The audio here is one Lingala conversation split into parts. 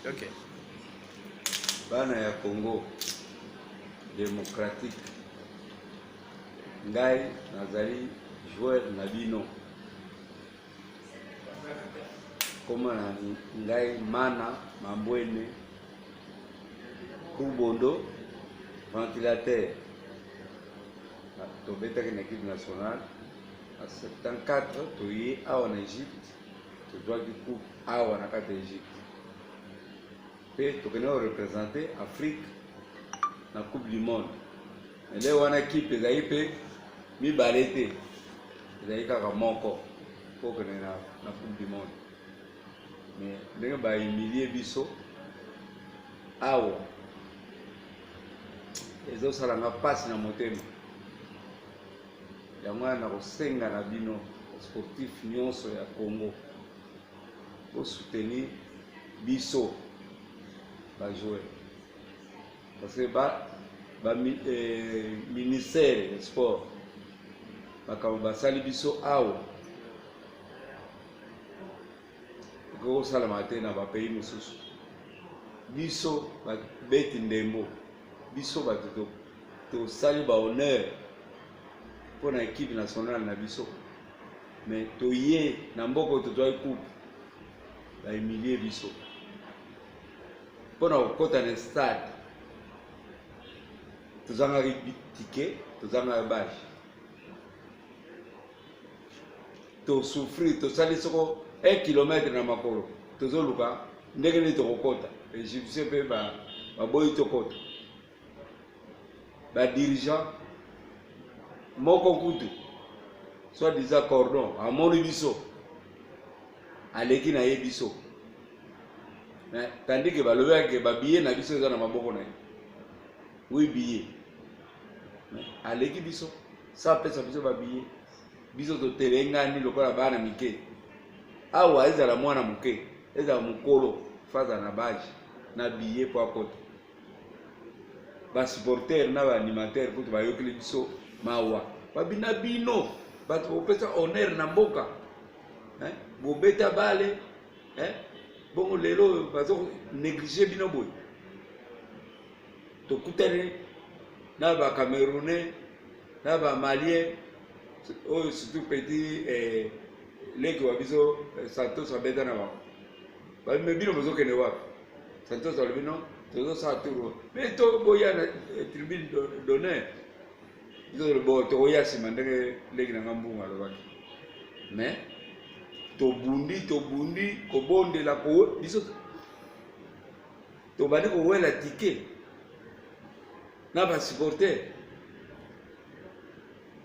Ok. Bana ya Congo démocratique ngai nazali joueur na bino koma na ngai Mana Mambwene Kubondo ventilateur tobetaki na équipe nationale en 74 toye awa na Egypte tozwaki coupe awa na kati ya Egypte pe tokende représenter Afrique na coupe du monde ele wana équipe ezali pe mibale te ezali kaka moko po kende na coupe du monde mais ndenge bahumilie biso awa ezosalanga mpasi na motema yango wana nakosenga na bino sportif nyonso ya Congo posoutenir biso bajoueur parce que ministère ya sport makambo basali biso awa ekokosalama te na bapays mosusu biso babeti ndembo biso bato tosali bahonneur mpo na équipe nationale na biso mais toye na mboka tozwaki coupe bahumilie biso mpo na kokota na stade tozangaki tike tozangaki bage tosouffrir tosali soko 1 kilometre na makolo tozoluka ndenge nini tokokota égyptien mpe baboyi tokota badirigant moko kutu soit disant cordon amoni biso aleki na ye biso tandis que balobaki babiye na biso eza na maboko na ye wi biye aleki biso sa apesa biso babiye biso totelengani lokola bana mike awa ezala mwana moke ezala mokolo faza na bage na biye po akota basupporter na baanimateur kutu bayokeli biso mawa babina bino bato bopesa honneur na mboka bobeta bale bongo lelo bazo néglige bino boye tokutani na bacamerounais na bamalien oyo surtout petit leki wa biso Santos abeta na bango babime bino bozokende wapi Santos alobi no tozosala tour mais toboya na tribune d'honneur biso tokoya nsima ndenge leki nanga mbungu alobaki mais tobundi kobondela biso tobandi kowela tike na basupporter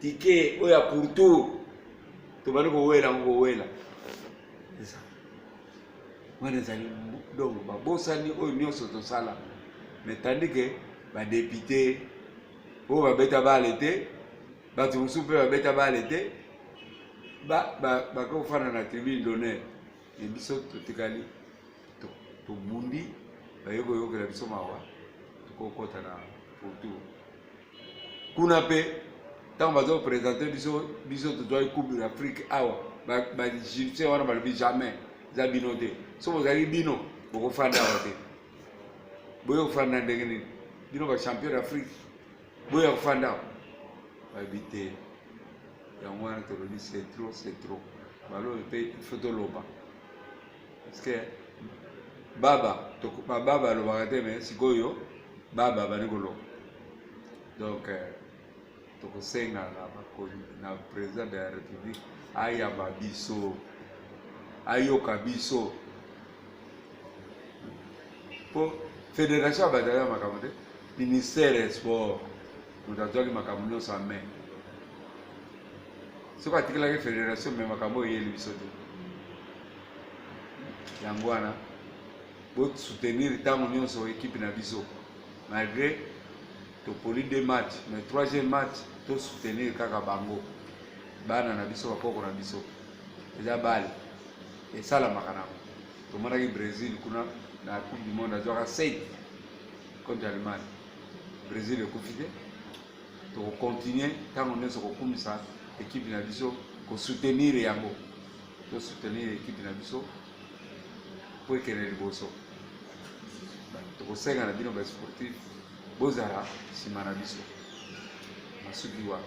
tike oyo ya pourtour tobandi kowela wana ezali donc babosani oyo nyonso tosala mais tandis que badepute oyo babeta bale te bato mosusu mpe babeta bale te bakofanda na tribune d'honneur me biso totikali tobundi bayokoyokela biso mawa tokokota na pourtour kuna mpe ntango bazopresente biso tozwaki coupe d'Afrique awa baegyptien wana balobi jamais eza bino te so bozalaki bino bokofanda awa te boya kofanda ndenge nini bino bachampion d'Afrique boya kofanda awa bayebi te yango wana tolobi c'est trop balobi mpe ifo toloba parce que baba alobaka te mais sikoyo baba bani koloba donc tokosenga na président de la république ayamba biso ayoka biso po fédération abazali ya makambo te ministère ya sport moto azwaki makambo nyonso en main soki atikelaki fédération me makambo oyo eyeli biso te yango wana bosoutenir ntango nyonso équipe na biso malgré topoli 2 match mais 3e match tosoutenir kaka bango bana na biso bakoko na biso eza bale esalamaka nango tomonaki Brésil kuna na coupe du monde azwaka 7 contre Allemagne Brésil ekufi te tokocontinue ntango nyonso kokumisa équipe na biso kosoutenir yango tosoutenir équipe na biso po ekende liboso tokosenga na bino ba sportif bozala sima na biso masuki wa